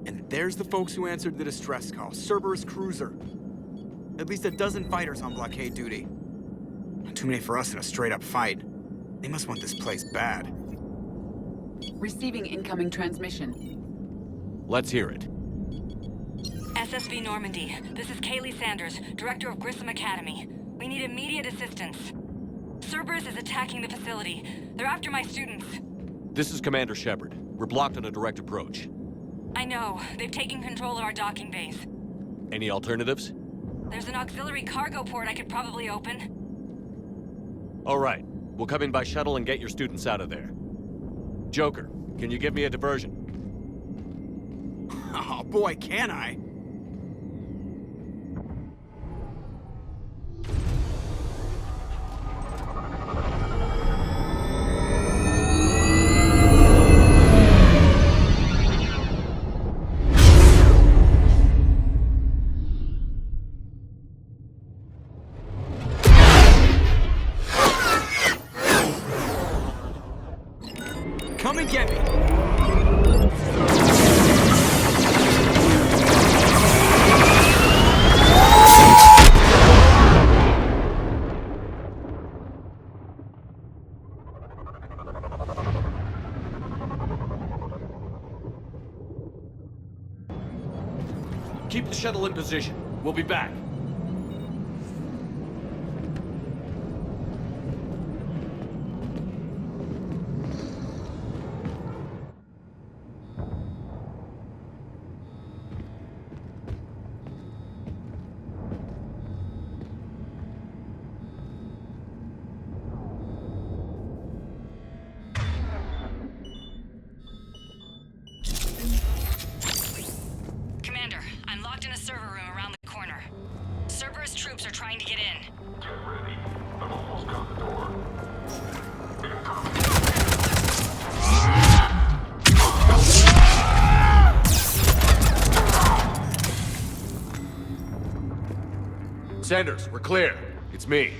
And there's the folks who answered the distress call. Cerberus cruiser. At least a dozen fighters on blockade duty. Too many for us in a straight-up fight. They must want this place bad. Receiving incoming transmission. Let's hear it. SSV Normandy. This is Kaylee Sanders, Director of Grissom Academy. We need immediate assistance. Cerberus is attacking the facility. They're after my students. This is Commander Shepard. We're blocked on a direct approach. I know. They've taken control of our docking base. Any alternatives? There's an auxiliary cargo port I could probably open. All right. We'll come in by shuttle and get your students out of there. Joker, can you give me a diversion? Oh boy, can I! Come and get me! Keep the shuttle in position. We'll be back. Commander, I'm locked in a server room around the corner. Cerberus troops are trying to get in. Get ready. I've almost got the door. Sanders, we're clear. It's me.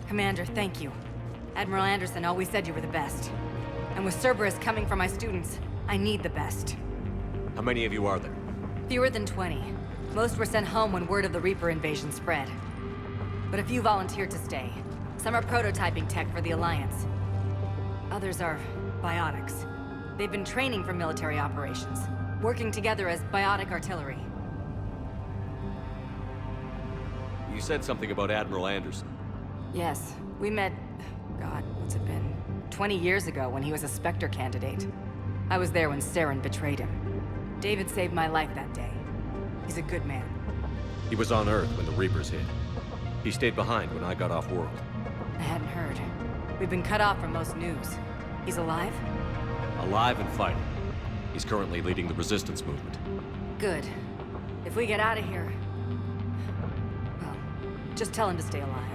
Commander, thank you. Admiral Anderson always said you were the best. And with Cerberus coming for my students, I need the best. How many of you are there? Fewer than 20. Most were sent home when word of the Reaper invasion spread. But a few volunteered to stay. Some are prototyping tech for the Alliance. Others are biotics. They've been training for military operations, working together as biotic artillery. You said something about Admiral Anderson. Yes, we met... God, what's it been? 20 years ago when he was a Spectre candidate. I was there when Saren betrayed him. David saved my life that day. He's a good man. He was on Earth when the Reapers hit. He stayed behind when I got off-world. I hadn't heard. We've been cut off from most news. He's alive? Alive and fighting. He's currently leading the resistance movement. Good. If we get out of here... well, just tell him to stay alive.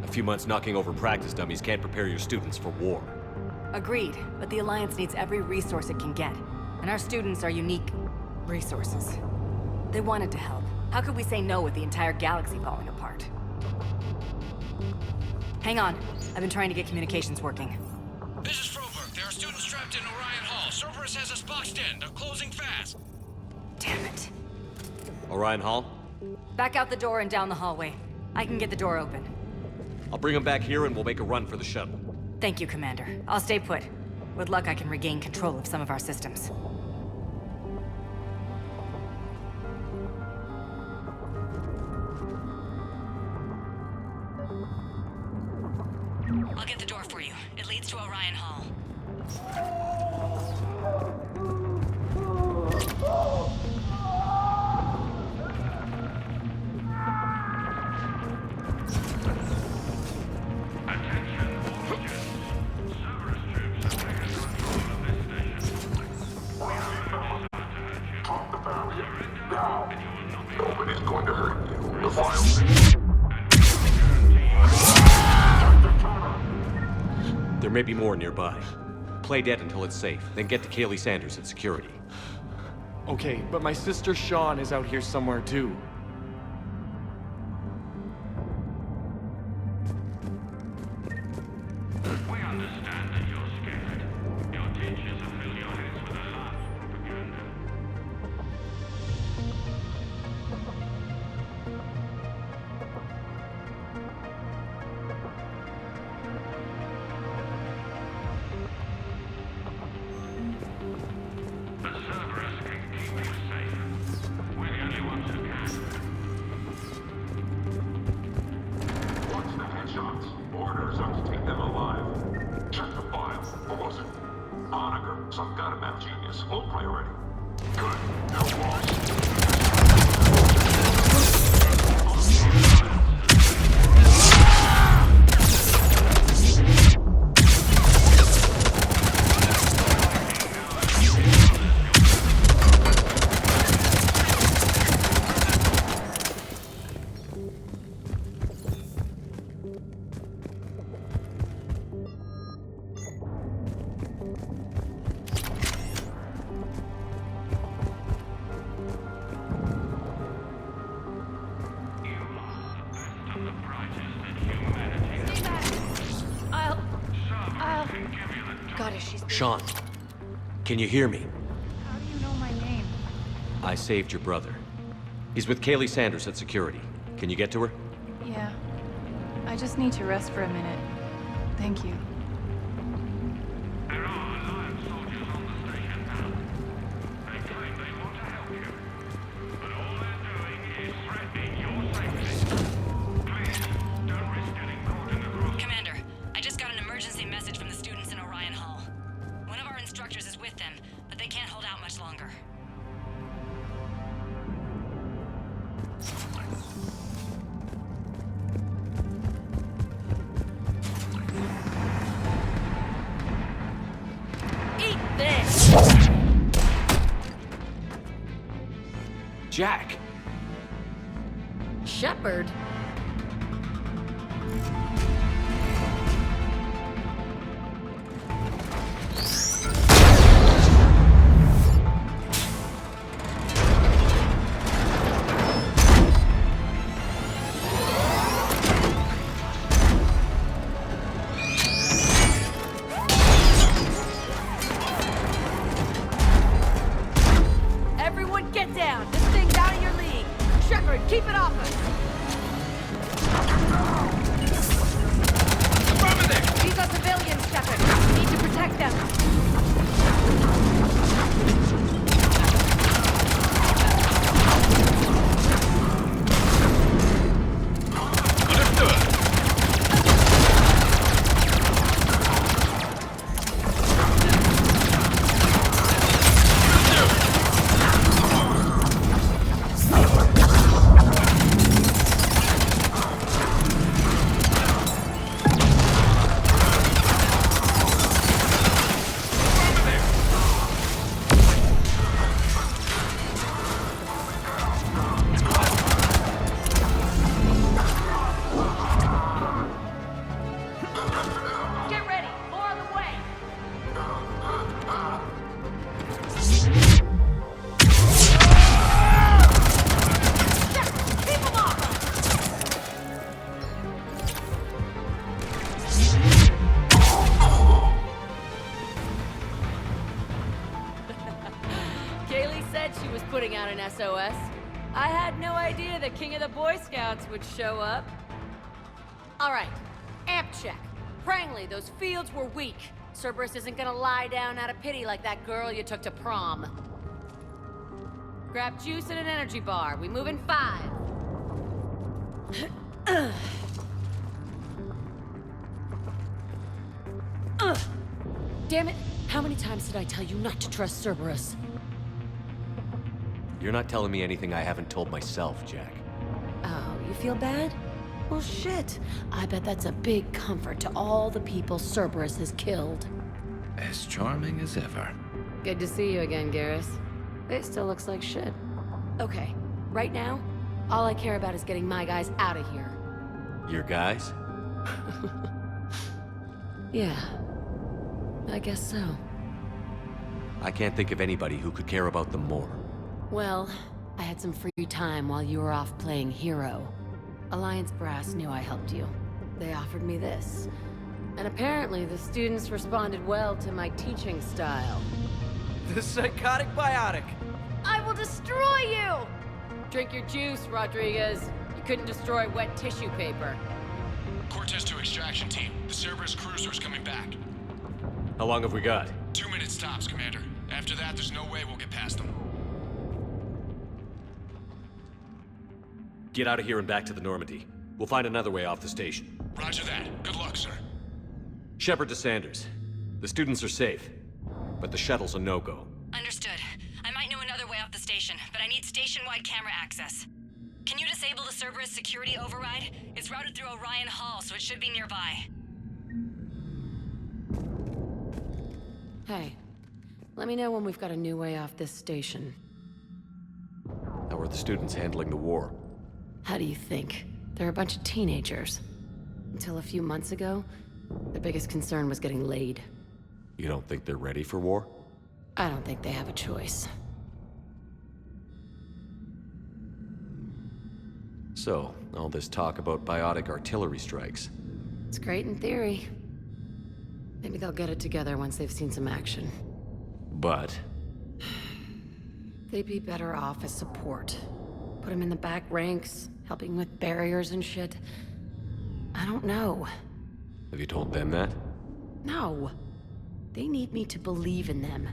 A few months knocking over practice dummies can't prepare your students for war. Agreed, but the Alliance needs every resource it can get. And our students are unique resources. They wanted to help. How could we say no with the entire galaxy falling apart? Hang on. I've been trying to get communications working. This is Froberg. There are students trapped in Orion Hall. Cerberus has us boxed in. They're closing fast. Damn it. Orion Hall? Back out the door and down the hallway. I can get the door open. I'll bring them back here and we'll make a run for the shuttle. Thank you, Commander. I'll stay put. With luck, I can regain control of some of our systems. I'll get the door for you. It leads to Orion Hall. Nobody's going to hurt you. The files. There may be more nearby. Play dead until it's safe, then get to Kaylee Sanders at security. Okay, but my sister Sean is out here somewhere too. We understand that you're scared. Your teachers have filled your heads with a lot of propaganda. The Cerberus can keep you safe. We're the only ones who can. Watch the headshots. Orders are to take them alive. Check the file. What was it? Honaker, some kind of map genius. Low priority. Good. No loss. Sean, can you hear me? How do you know my name? I saved your brother. He's with Kaylee Sanders at security. Can you get to her? Yeah. I just need to rest for a minute. Thank you. There are Alliance soldiers on the station now. They claim they want to help you. But all they're doing is threatening your safety. Please, don't risk getting caught in the crossfire. Commander, I just got an emergency message from the students in Orion Hall. One of our instructors is with them, but they can't hold out much longer. Eat this! Jack! Shepard? Everyone get down! This thing's out of your league! Shepard, keep it off us! Over there! These are civilians, Shepard. We need to protect them. Understood! said she was putting out an SOS. I had no idea the king of the Boy Scouts would show up. All right, amp check. Prangley, those fields were weak. Cerberus isn't gonna lie down out of pity like that girl you took to prom. Grab juice and an energy bar. We move in 5. Damn it! How many times did I tell you not to trust Cerberus? You're not telling me anything I haven't told myself, Jack. Oh, you feel bad? Well, shit. I bet that's a big comfort to all the people Cerberus has killed. As charming as ever. Good to see you again, Garrus. It still looks like shit. Okay, right now, all I care about is getting my guys out of here. Your guys? Yeah, I guess so. I can't think of anybody who could care about them more. Well, I had some free time while you were off playing hero. Alliance Brass knew I helped you. They offered me this. And apparently the students responded well to my teaching style. The psychotic biotic. I will destroy you! Drink your juice, Rodriguez. You couldn't destroy wet tissue paper. Cortez to extraction team. The Cerberus cruiser's coming back. How long have we got? 2 minutes tops, Commander. After that, there's no way we'll get past them. Get out of here and back to the Normandy. We'll find another way off the station. Roger that. Good luck, sir. Shepard to Sanders. The students are safe, but the shuttle's a no-go. Understood. I might know another way off the station, but I need station-wide camera access. Can you disable the Cerberus security override? It's routed through Orion Hall, so it should be nearby. Hey, let me know when we've got a new way off this station. How are the students handling the war? How do you think? They're a bunch of teenagers. Until a few months ago, their biggest concern was getting laid. You don't think they're ready for war? I don't think they have a choice. So, all this talk about biotic artillery strikes. It's great in theory. Maybe they'll get it together once they've seen some action. But They'd be better off as support. Put them in the back ranks, helping with barriers and shit. I don't know. have you told them that? No. They need me to believe in them.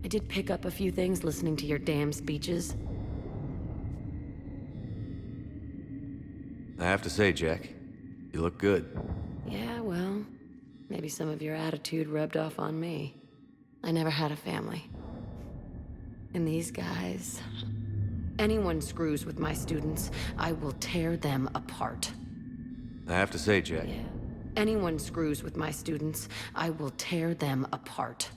I did pick up a few things listening to your damn speeches. I have to say, Jack, you look good. Yeah, well, maybe some of your attitude rubbed off on me. I never had a family. And these guys... Anyone screws with my students, I will tear them apart. I have to say, Jack. Yeah. Anyone screws with my students, I will tear them apart.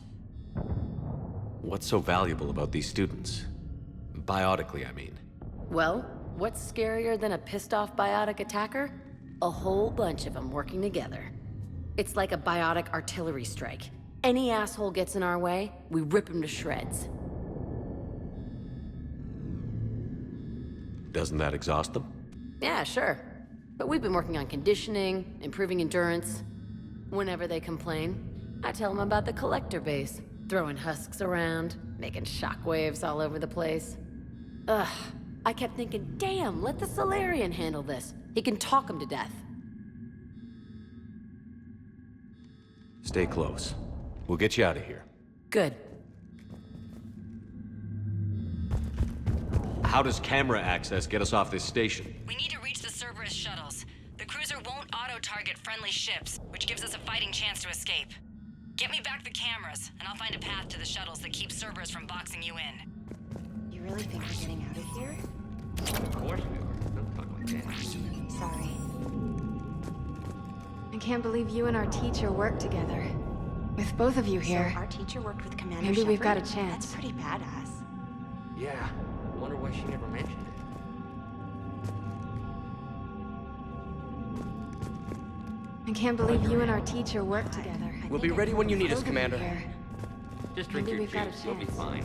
What's so valuable about these students? Biotically, I mean. Well, what's scarier than a pissed-off biotic attacker? A whole bunch of them working together. It's like a biotic artillery strike. Any asshole gets in our way, we rip him to shreds. Doesn't that exhaust them? Yeah, sure. But we've been working on conditioning, improving endurance. Whenever they complain, I tell them about the collector base, throwing husks around, making shockwaves all over the place. Ugh, I kept thinking, damn, let the Solarian handle this. He can talk them to death. Stay close. We'll get you out of here. Good. How does camera access get us off this station? We need to reach the Cerberus shuttles. The cruiser won't auto-target friendly ships, which gives us a fighting chance to escape. Get me back the cameras, and I'll find a path to the shuttles that keeps Cerberus from boxing you in. You really think we're getting out of here? Of course we are. Don't talk like that. Sorry. I can't believe you and our teacher work together. With both of you here, So our teacher worked with Commander maybe we've got a Shepard? chance. That's pretty badass. Yeah. Wonder why she never mentioned it. I can't believe you and our teacher work together. We'll be ready when you need us, Both of you Commander. here. Just drink Maybe your we've got a juice. You'll be chance. fine.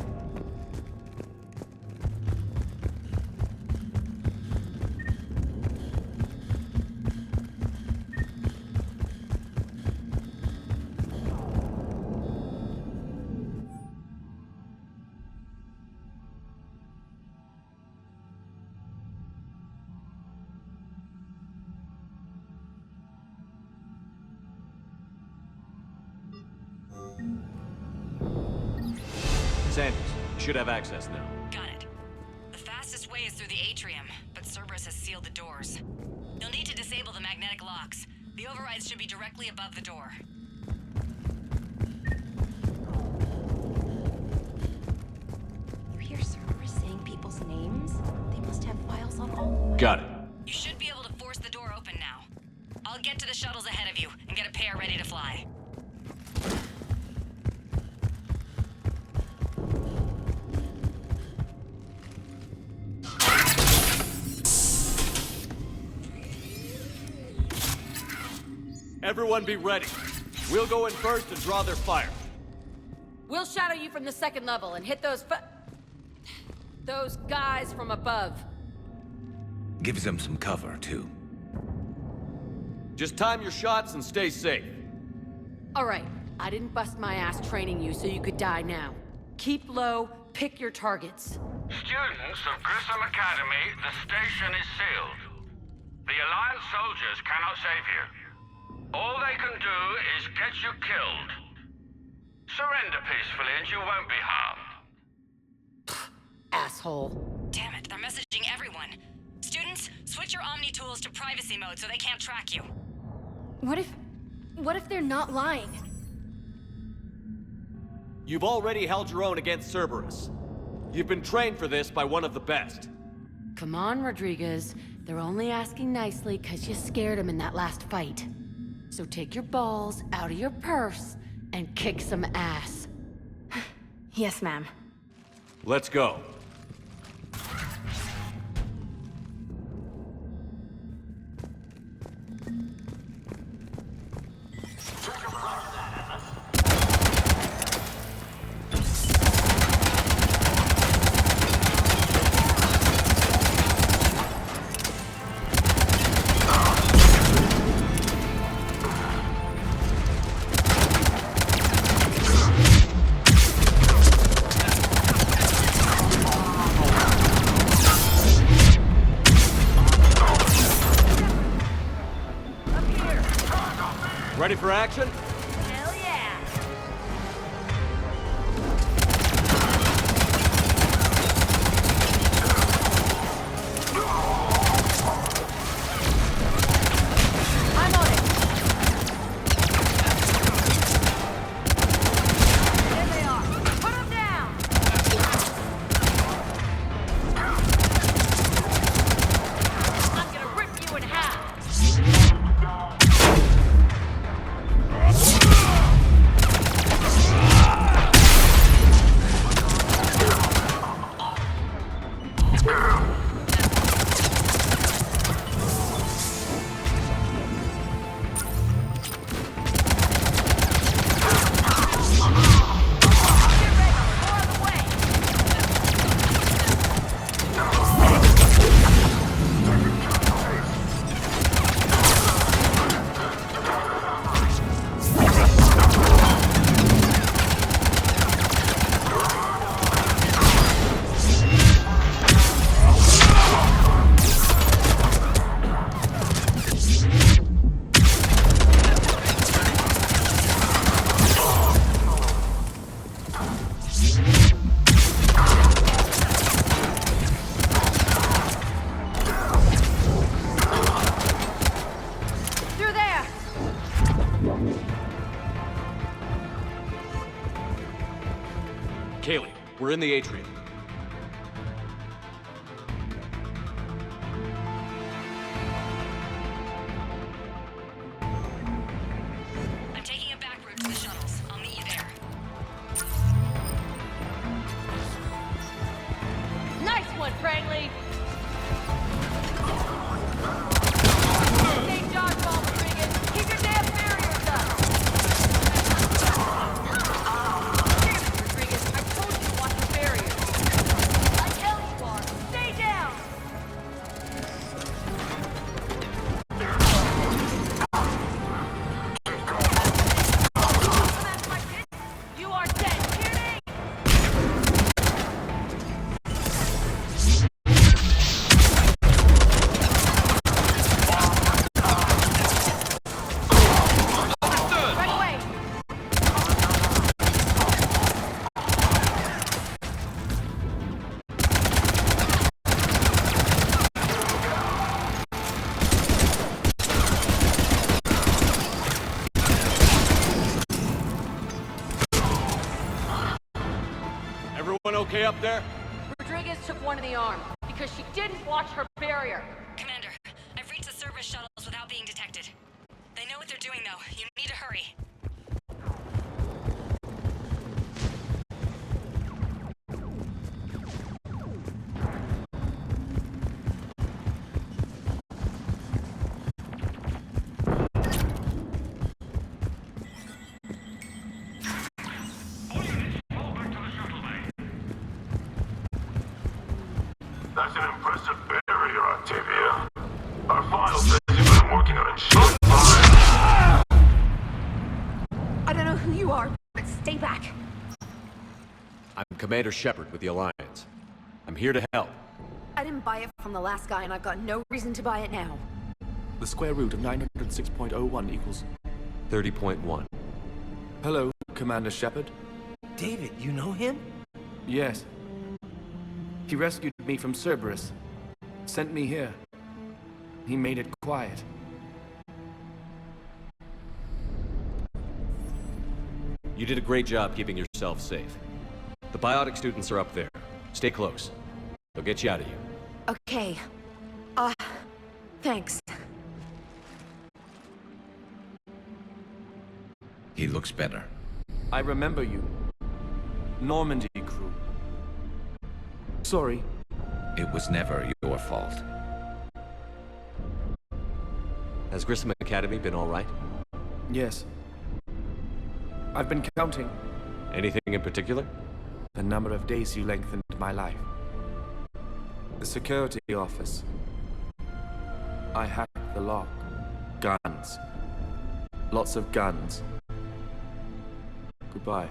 Sanders, you should have access now. Got it. The fastest way is through the atrium, but Cerberus has sealed the doors. You'll need to disable the magnetic locks. The overrides should be directly above the door. You hear Cerberus saying people's names? They must have files on all of them. Got it. You should be able to force the door open now. I'll get to the shuttles ahead of you and get a pair ready to fly. Everyone be ready. We'll go in first and draw their fire. We'll shadow you from the second level and hit those guys from above. Gives them some cover, too. Just time your shots and stay safe. All right, I didn't bust my ass training you so you could die now. Keep low, pick your targets. Students of Grissom Academy, the station is sealed. The Alliance soldiers cannot save you. All they can do is get you killed. Surrender peacefully and you won't be harmed. Asshole. Damn it, they're messaging everyone. Students, switch your Omni tools to privacy mode so they can't track you. What if they're not lying? You've already held your own against Cerberus. You've been trained for this by one of the best. Come on, Rodriguez. They're only asking nicely because you scared them in that last fight. So take your balls out of your purse and kick some ass. Yes, ma'am. Let's go. Ready for action? Hell yeah! I'm on it! There they are! Put them down! I'm gonna rip you in half! Kaylee, we're in the atrium. I'm taking a back route to the shuttles. I'll meet you there. Nice one, Franklin! Stay dodgeball, Rodriguez! Keep your damn barriers up! Damn it, Rodriguez! I told you to watch the barriers! I tell you are! Stay down! You are dead! Tierney! okay up there? Rodriguez took one in the arm because she didn't watch her barrier. Commander, I've reached the service shuttles without being detected. They know what they're doing, though. You need to hurry. That's an impressive barrier, Octavia. Our files says you've been working on it. I don't know who you are, but stay back. I'm Commander Shepard with the Alliance. I'm here to help. I didn't buy it from the last guy, and I've got no reason to buy it now. The square root of 906.01 equals... 30.1. Hello, Commander Shepard. David, you know him? Yes. He rescued me from Cerberus. Sent me here. He made it quiet. You did a great job keeping yourself safe. The biotic students are up there. Stay close. They'll get you out of here. Okay. Thanks. He looks better. I remember you. Normandy crew. Sorry. It was never your fault. Has Grissom Academy been all right? Yes. I've been counting Anything in particular? the number of days you lengthened my life. The security office. I hacked the lock. Guns. Lots of guns. Goodbye.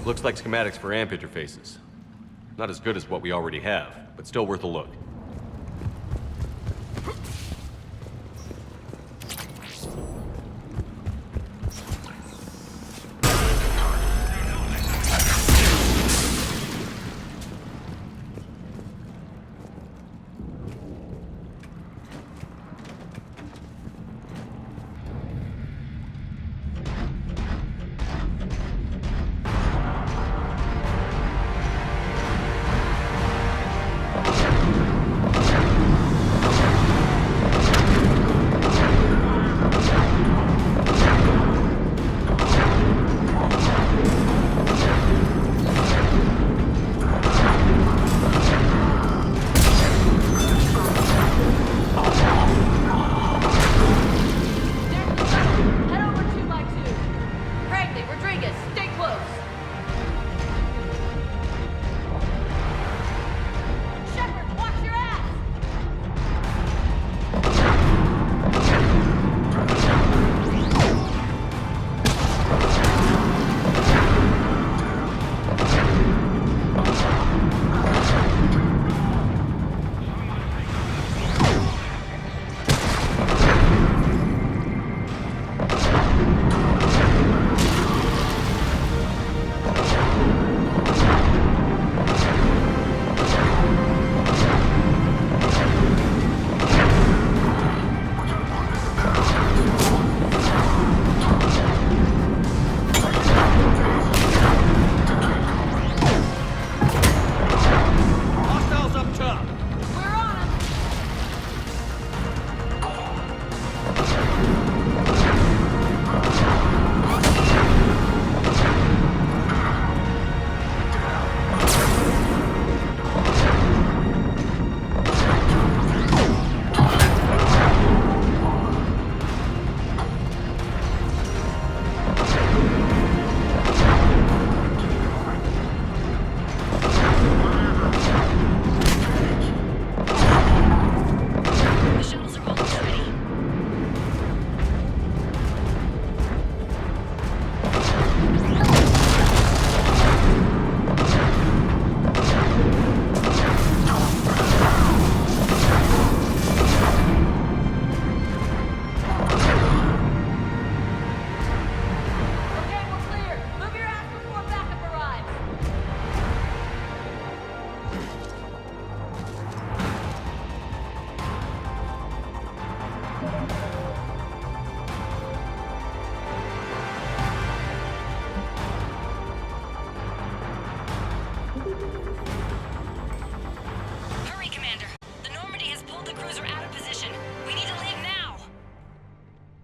Looks like schematics for AMP interfaces. Not as good as what we already have, but still worth a look.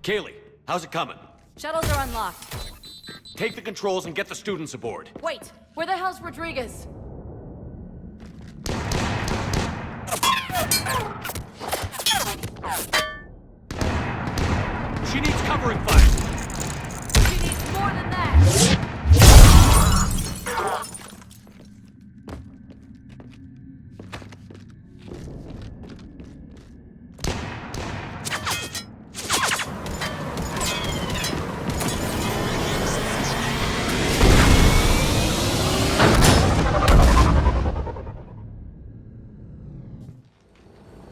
Kaylee, how's it coming? Shuttles are unlocked. Take the controls and get the students aboard. Wait, where the hell's Rodriguez? She needs covering fire. She needs more than that!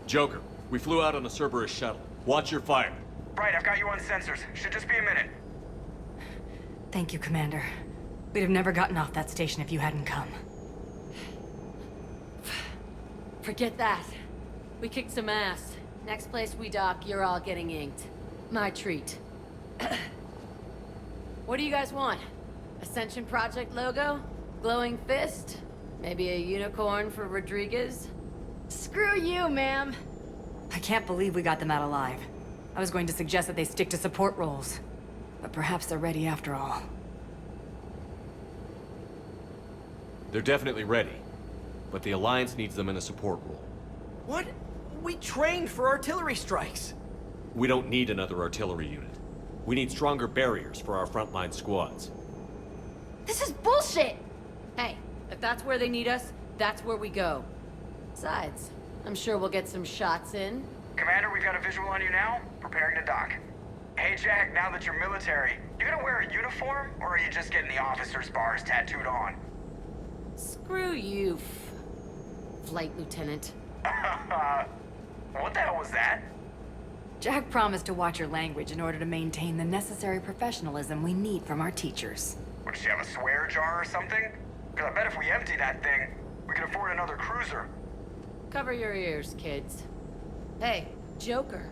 Joker, we flew out on a Cerberus shuttle. Watch your fire. Right, I've got you on sensors. Should just be a minute. Thank you, Commander. We'd have never gotten off that station if you hadn't come. Forget that. We kicked some ass. Next place we dock, you're all getting inked. My treat. What do you guys want? Ascension Project logo? Glowing fist? Maybe a unicorn for Rodriguez? Screw you, ma'am! I can't believe we got them out alive. I was going to suggest that they stick to support roles. But perhaps they're ready after all. They're definitely ready. But the Alliance needs them in a support role. What? We trained for artillery strikes. We don't need another artillery unit. We need stronger barriers for our frontline squads. This is bullshit! Hey, if that's where they need us, that's where we go. Besides, I'm sure we'll get some shots in. Commander, we've got a visual on you now. Preparing to dock. Hey, Jack, now that you're military, you gonna wear a uniform, or are you just getting the officer's bars tattooed on? Screw you, Flight Lieutenant. What the hell was that? Jack promised to watch your language in order to maintain the necessary professionalism we need from our teachers. Would she have a swear jar or something? Because I bet if we empty that thing, we can afford another cruiser. Cover your ears, kids. Hey, Joker.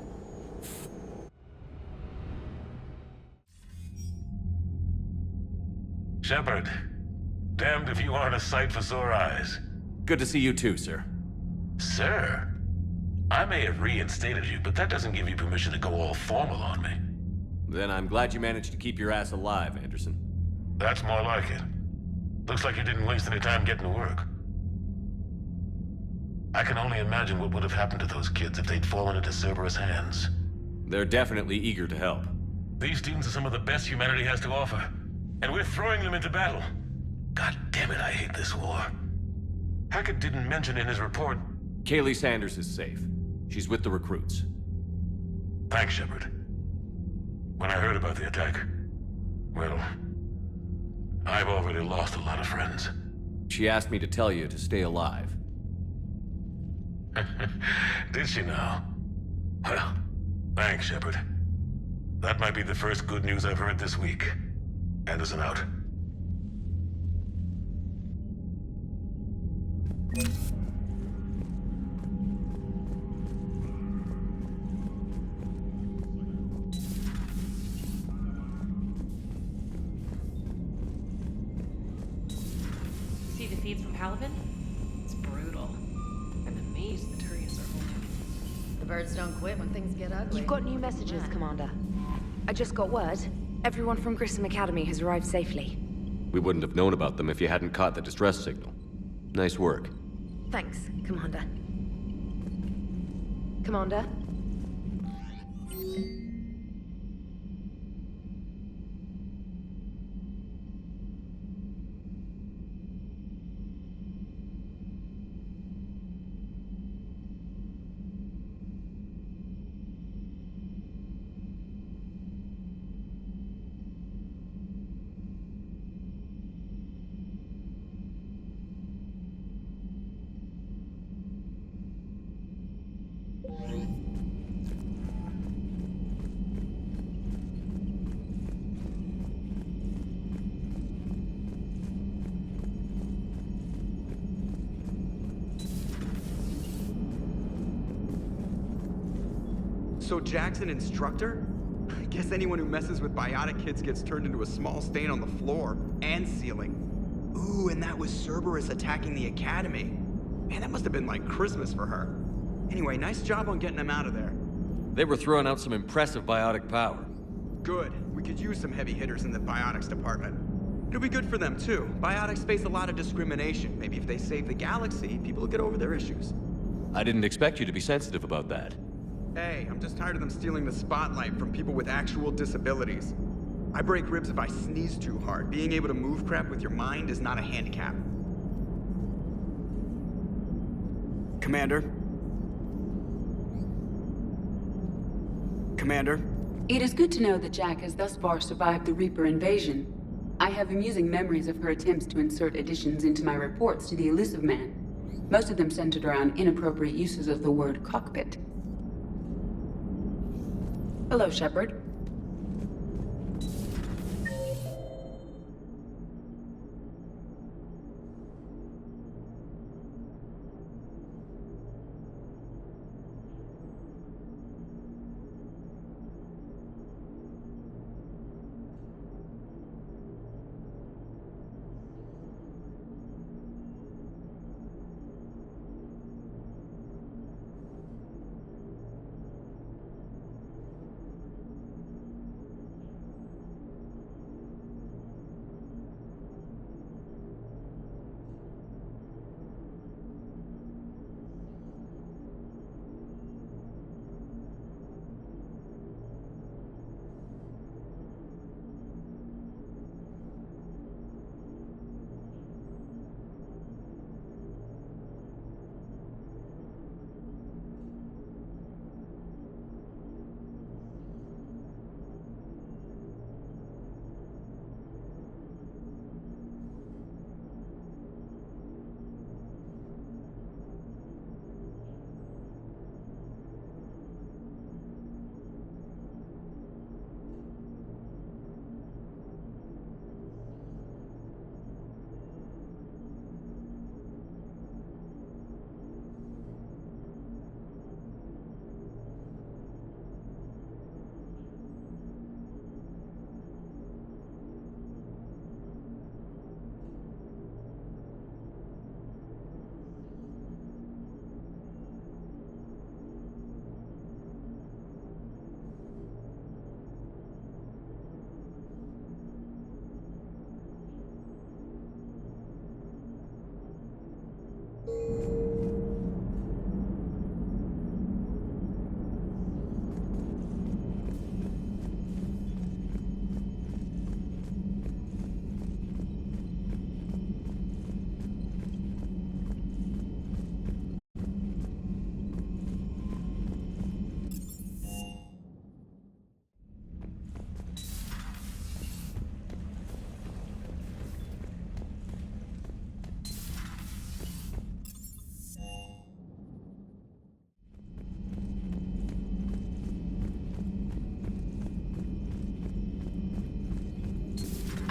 Shepard, damned if you aren't a sight for sore eyes. Good to see you too, sir. Sir? I may have reinstated you, but that doesn't give you permission to go all formal on me. Then I'm glad you managed to keep your ass alive, Anderson. That's more like it. Looks like you didn't waste any time getting to work. I can only imagine what would have happened to those kids if they'd fallen into Cerberus' hands. They're definitely eager to help. These students are some of the best humanity has to offer, and we're throwing them into battle. God damn it, I hate this war. Hackett didn't mention in his report... Kaylee Sanders is safe. She's with the recruits. Thanks, Shepard. When I heard about the attack, well, I've already lost a lot of friends. She asked me to tell you to stay alive. Did she now? Well, thanks, Shepard. That might be the first good news I've heard this week. Anderson out. See the feeds from Palavin? It's brutal. I'm amazed the Turians are holding. The birds don't quit when things get ugly. You've got new messages, Commander. I just got word. Everyone from Grissom Academy has arrived safely. We wouldn't have known about them if you hadn't caught the distress signal. Nice work. Thanks, Commander. Commander? So Jack's an instructor? I guess anyone who messes with biotic kids gets turned into a small stain on the floor and ceiling. Ooh, and that was Cerberus attacking the academy. Man, that must have been like Christmas for her. Anyway, nice job on getting them out of there. They were throwing out some impressive biotic power. Good. We could use some heavy hitters in the biotics department. It'll be good for them, too. Biotics face a lot of discrimination. Maybe if they save the galaxy, people will get over their issues. I didn't expect you to be sensitive about that. Hey, I'm just tired of them stealing the spotlight from people with actual disabilities. I break ribs if I sneeze too hard. Being able to move crap with your mind is not a handicap. Commander? Commander? It is good to know that Jack has thus far survived the Reaper invasion. I have amusing memories of her attempts to insert additions into my reports to the Elusive Man. Most of them centered around inappropriate uses of the word cockpit. Hello, Shepard.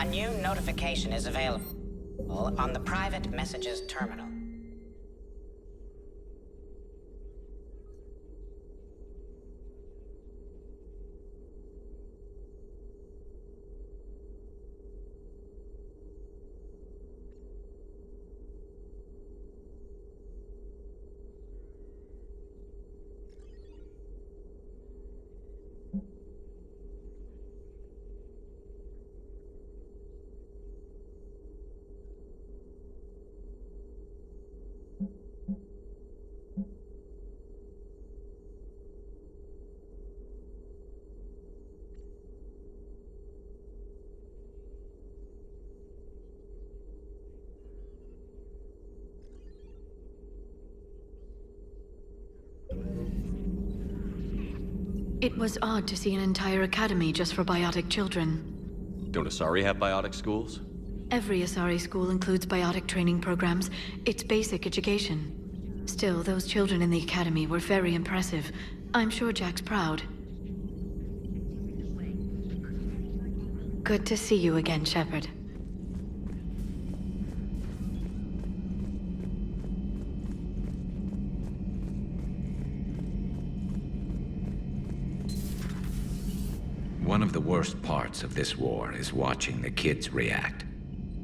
A new notification is available on the private messages terminal. It was odd to see an entire academy just for biotic children. Don't Asari have biotic schools? Every Asari school includes biotic training programs. It's basic education. Still, those children in the academy were very impressive. I'm sure Jack's proud. Good to see you again, Shepard. One of the worst parts of this war is watching the kids react.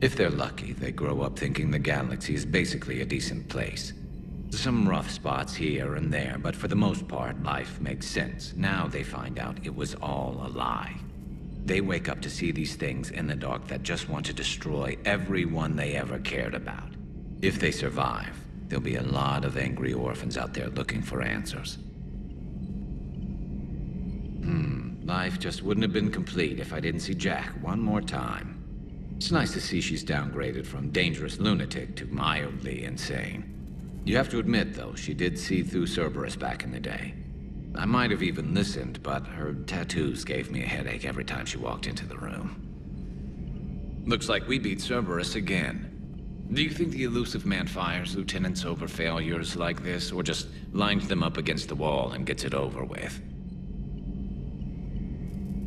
If they're lucky, they grow up thinking the galaxy is basically a decent place. Some rough spots here and there, but for the most part, life makes sense. Now they find out it was all a lie. They wake up to see these things in the dark that just want to destroy everyone they ever cared about. If they survive, there'll be a lot of angry orphans out there looking for answers. Life just wouldn't have been complete if I didn't see Jack one more time. It's nice to see she's downgraded from dangerous lunatic to mildly insane. You have to admit, though, she did see through Cerberus back in the day. I might have even listened, but her tattoos gave me a headache every time she walked into the room. Looks like we beat Cerberus again. Do you think the Elusive Man fires lieutenants over failures like this, or just lines them up against the wall and gets it over with?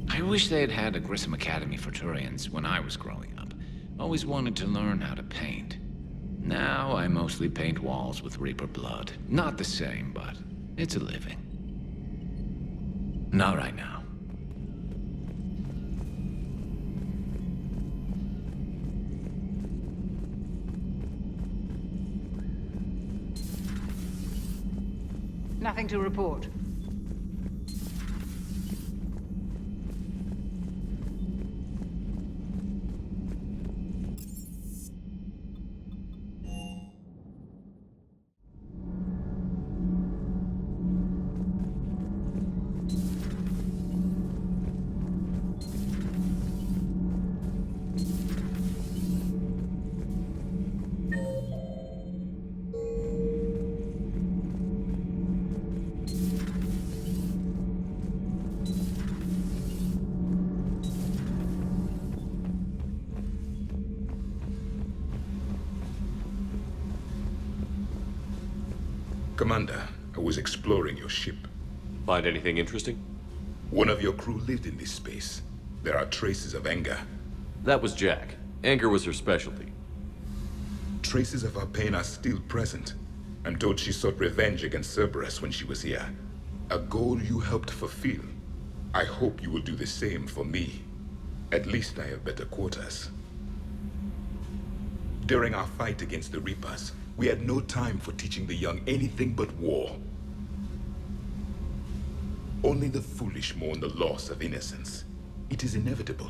I wish they had had a Grissom Academy for Turians when I was growing up. Always wanted to learn how to paint. Now I mostly paint walls with Reaper blood. Not the same, but it's a living. Not right now. Nothing to report. Commander, I was exploring your ship. Find anything interesting? One of your crew lived in this space. There are traces of anger. That was Jack. Anger was her specialty. Traces of her pain are still present. I'm told she sought revenge against Cerberus when she was here. A goal you helped fulfill. I hope you will do the same for me. At least I have better quarters. During our fight against the Reapers, we had no time for teaching the young anything but war. Only the foolish mourn the loss of innocence. It is inevitable.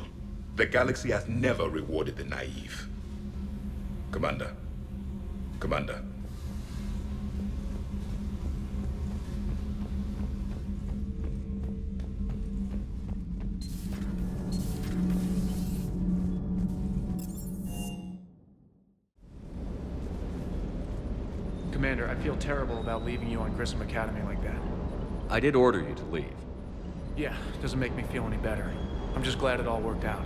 The galaxy has never rewarded the naive. Commander. Commander. Commander, I feel terrible about leaving you on Grissom Academy like that. I did order you to leave. Yeah, doesn't make me feel any better. I'm just glad it all worked out.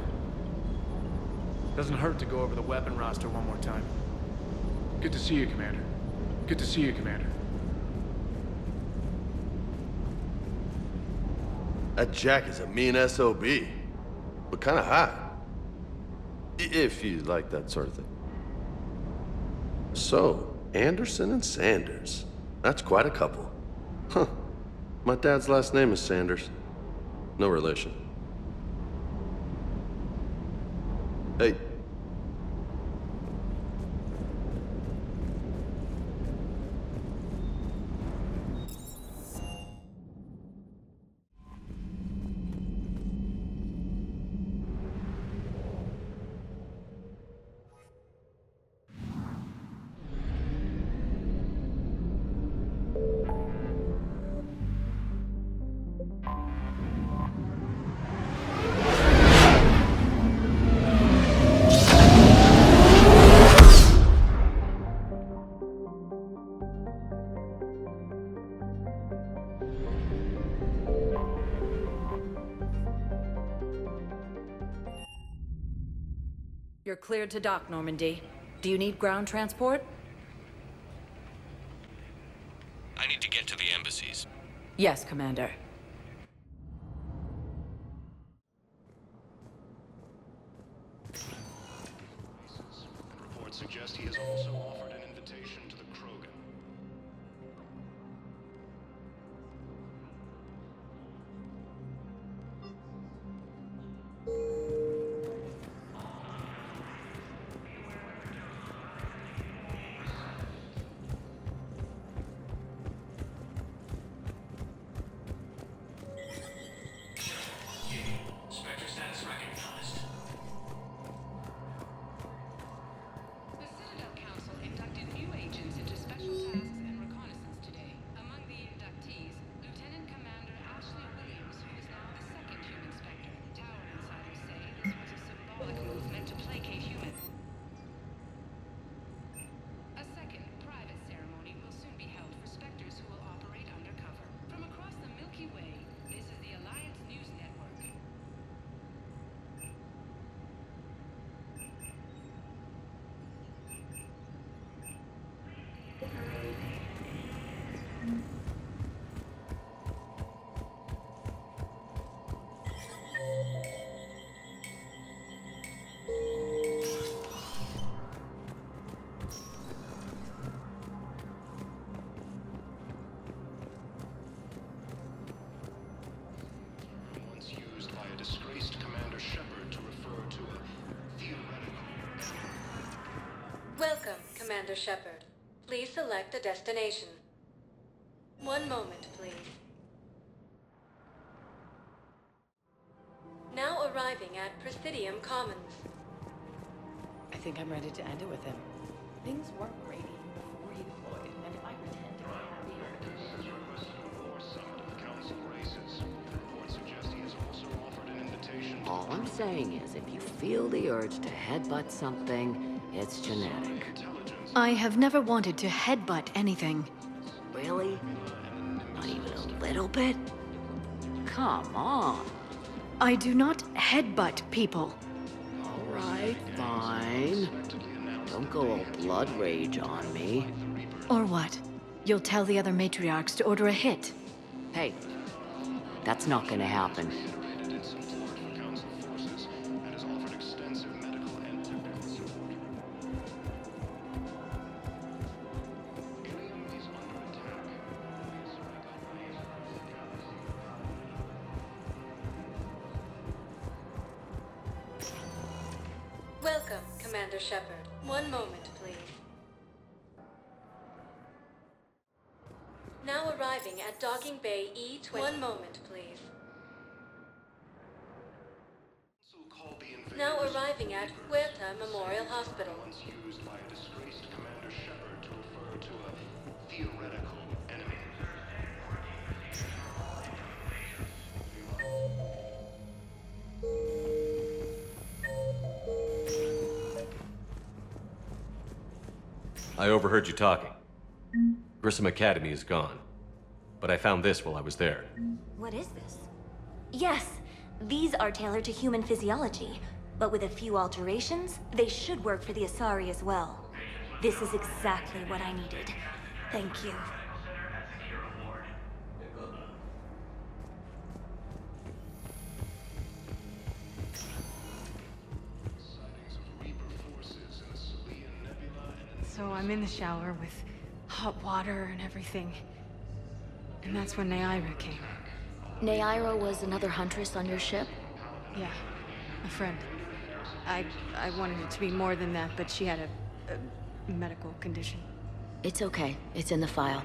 Doesn't hurt to go over the weapon roster one more time. Good to see you, Commander. Good to see you, Commander. That Jack is a mean SOB, but kind of hot. If you like that sort of thing. So, Anderson and Sanders. That's quite a couple. Huh. My dad's last name is Sanders. No relation. Hey. You're cleared to dock, Normandy. Do you need ground transport? I need to get to the embassies. Yes, Commander. Reports suggest he has also offered an invitation to the Krogan. Commander Shepard. Please select a destination. One moment, please. Now arriving at Presidium Commons. I think I'm ready to end it with him. Things weren't great even before he deployed, and if I pretend to be happy... All I'm saying is, if you feel the urge to headbutt something, it's genetic. I have never wanted to headbutt anything. Really? Not even a little bit? Come on. I do not headbutt people. All right, fine. Don't go all blood rage on me. Or what? You'll tell the other matriarchs to order a hit. Hey, that's not gonna happen. Welcome, Commander Shepard. One moment, please. Now arriving at Docking Bay E-20. One moment, please. Now arriving at Huerta Memorial Hospital. Used by a disgraced Commander Shepard to refer to a theoretical enemy. I overheard you talking. Grissom Academy is gone. But I found this while I was there. What is this? Yes, these are tailored to human physiology, but with a few alterations, they should work for the Asari as well. This is exactly what I needed. Thank you. So I'm in the shower with hot water and everything. And that's when Neaira came. Neaira was another huntress on your ship? Yeah, a friend. I wanted it to be more than that, but she had a medical condition. It's okay. It's in the file.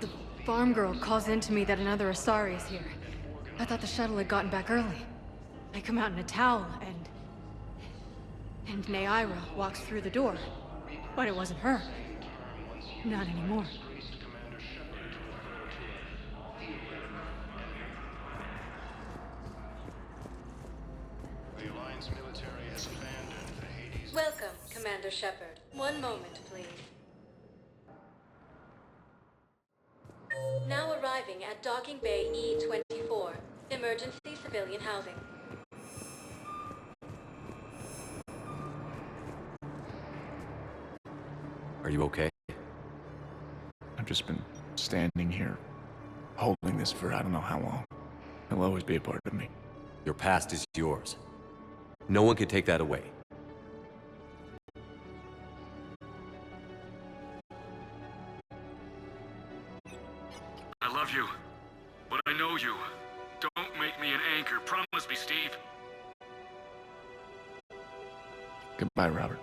The farm girl calls in to me that another Asari is here. I thought the shuttle had gotten back early. I come out in a towel, and Neaira walks through the door. But it wasn't her. Not anymore. The Alliance military has abandoned the Hades. Welcome, Commander Shepard. One moment, please. Now arriving at Docking Bay E-24. Emergency civilian housing. Are you okay? I've just been standing here, holding this for I don't know how long. It'll always be a part of me. Your past is yours. No one can take that away. I love you, but I know you. Don't make me an anchor. Promise me, Steve. Goodbye, Robert.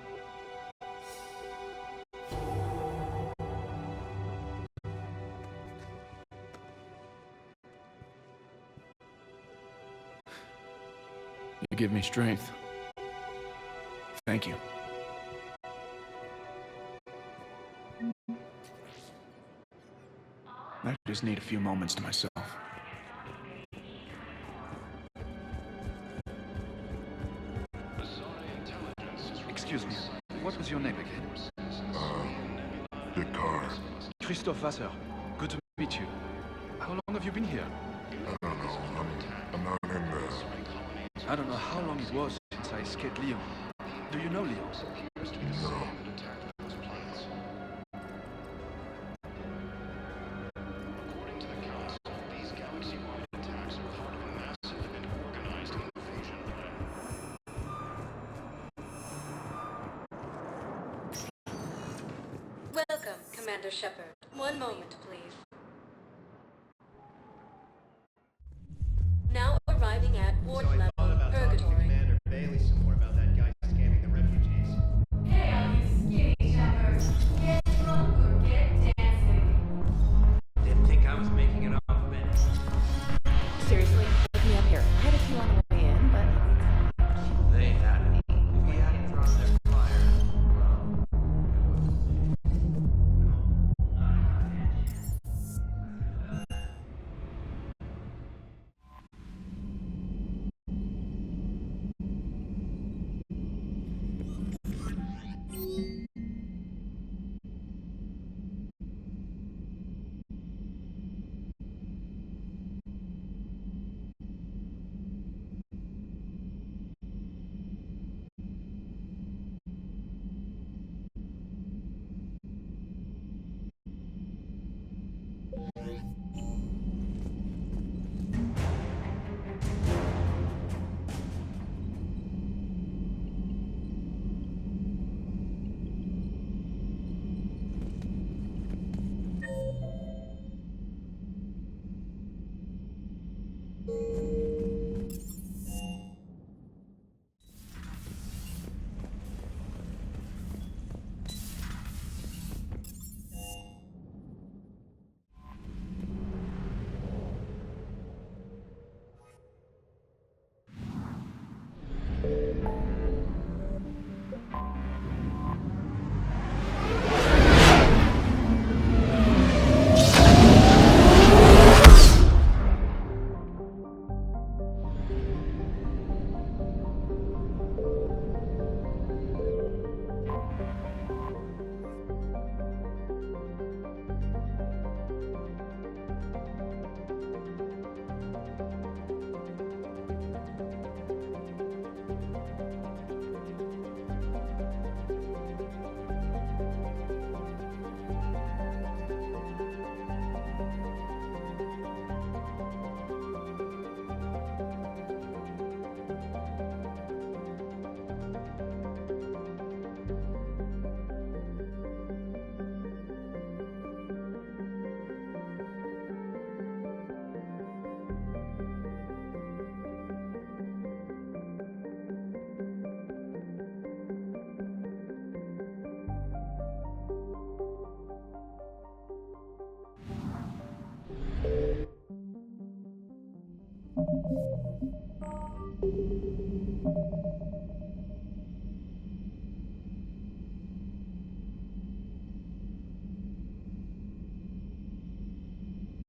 You give me strength. Thank you. I just need a few moments to myself. Excuse me, what was your name again? Descartes. Christophe Wasser. Good to meet you. How long have you been here? I don't know. I'm not in there. I don't know how long it was since I escaped Lyon. Do you know Lyon? No. Welcome, Commander Shepard. One moment, please. Now arriving at Ward Level Purgatory. Commander Bailey some more about that guy scamming the refugees. Hey, all you skinny Shepard. Get